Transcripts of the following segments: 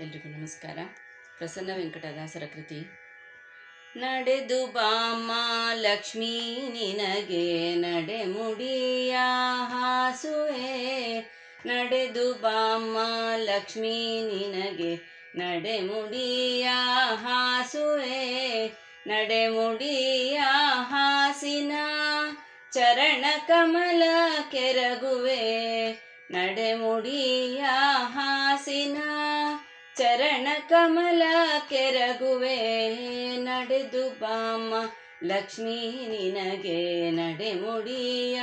ಎಲ್ರಿಗೂ ನಮಸ್ಕಾರ. ಪ್ರಸನ್ನ ವೆಂಕಟದಾಸರ ಕೃತಿ. ನಡೆದು ಬಾಮ್ಮ ಲಕ್ಷ್ಮೀ ನಿನಗೆ ನಡೆಮುಡಿಯ ಹಾಸುವೆ, ನಡೆದು ಬಾಮ್ಮ ಲಕ್ಷ್ಮೀ ನಿನಗೆ ನಡೆಮುಡಿಯ ಹಾಸುವೆ, ನಡೆಮುಡಿಯ ಹಾಸಿನ ಚರಣ ಕಮಲ ಕೆರಗುವೆ, ನಡೆಮುಡಿಯ ಹಾಸಿನ ಚರಣ ಕಮಲ ಕೆರಗುವೆ, ನಡೆದು ಬಾಮ್ಮ ಲಕ್ಷ್ಮೀ ನಿನಗೆ ನಡೆಮುಡಿಯ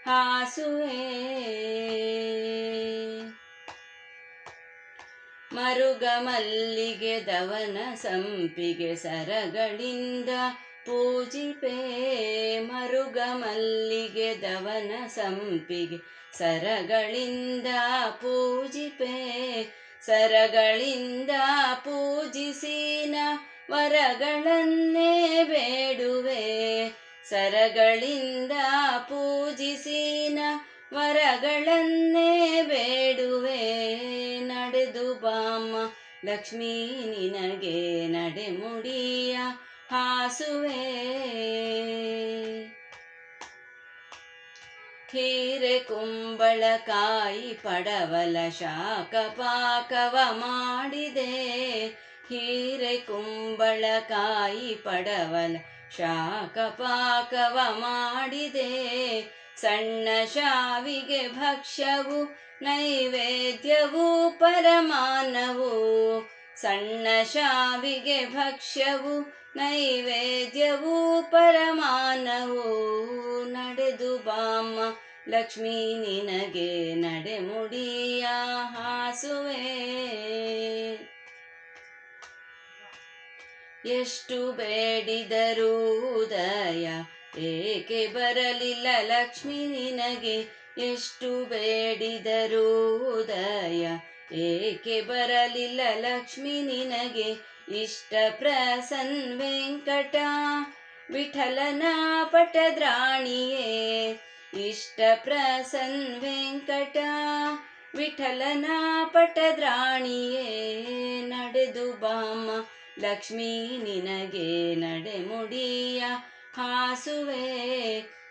ಹಾಸುವೆ. ಮರುಗ ಮಲ್ಲಿಗೆ ದವನ ಸಂಪಿಗೆ ಸರಗಳಿಂದ ಪೂಜಿಪೆ, ಮರುಗ ಮಲ್ಲಿಗೆ ದವನ ಸಂಪಿಗೆ ಸರಗಳಿಂದ ಪೂಜಿಪೆ, ಸರಗಳಿಂದ ಪೂಜಿಸಿನ ವರಗಳನ್ನೇ ಬೇಡುವೆ, ಸರಗಳಿಂದ ಪೂಜಿಸಿನ ವರಗಳನ್ನೇ ಬೇಡುವೆ, ನಡೆದು ಬಾಮ್ಮ ಲಕ್ಷ್ಮೀ ನಿನಗೆ ನಡೆಮುಡಿಯ ಹಾಸುವೆ. ಹೀರೆ ಕುಂಬಳಕಾಯಿ ಪಡವಲ ಶಾಖ ಪಾಕವ ಮಾಡಿದೆ, ಹೀರೆ ಕುಂಬಳಕಾಯಿ ಪಡವಲ ಶಾಖ ಪಾಕವ ಮಾಡಿದೆ, ಸಣ್ಣ ಶಾವಿಗೆ ಭಕ್ಷ್ಯವು ನೈವೇದ್ಯವು ಪರಮಾನವು, ಸಣ್ಣ ಶಾವಿಗೆ ಭಕ್ಷ್ಯವು ನೈವೇದ್ಯವು ಪರಮಾನವು, ನಡೆದು ಬಾಮ್ಮ ಲಕ್ಷ್ಮೀ ನಿನಗೆ ನಡೆಮುಡಿಯ ಹಾಸುವೆ. ಎಷ್ಟು ಬೇಡಿದರೂ ಉದಯ ಏಕೆ ಬರಲಿಲ್ಲ ಲಕ್ಷ್ಮೀ ನಿನಗೆ, ಎಷ್ಟು ಬೇಡಿದರೂ ಉದಯ ಏಕೆ ಬರಲಿಲ್ಲ ಲಕ್ಷ್ಮೀ ನಿನಗೆ, ಇಷ್ಟ ಪ್ರಸನ್ ವೆಂಕಟ ವಿಠಲನ ಪಟದ್ರಾಣಿಯೇ, ಇಷ್ಟ ಪ್ರಸನ್ ವೆಂಕಟ ವಿಠಲನ ಪಟದ್ರಾಣಿಯೇ, ನಡೆದು ಬಾಮ್ಮ ಲಕ್ಷ್ಮೀ ನಿನಗೆ ನಡೆಮುಡಿಯ ಹಾಸುವೆ,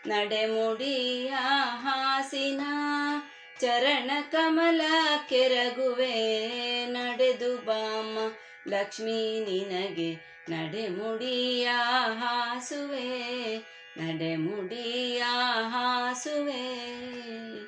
ನಡೆಮುಡಿಯ ಹಾಸಿನ ಚರಣ ಕಮಲ ಕೆರಗುವೆ, ನಡೆದು ಬಾಮ್ಮ ಲಕ್ಷ್ಮೀ ನಿನಗೆ ನಡೆಮುಡಿಯ ಹಾಸುವೆ, ನಡೆಮುಡಿಯ ಹಾಸುವೆ.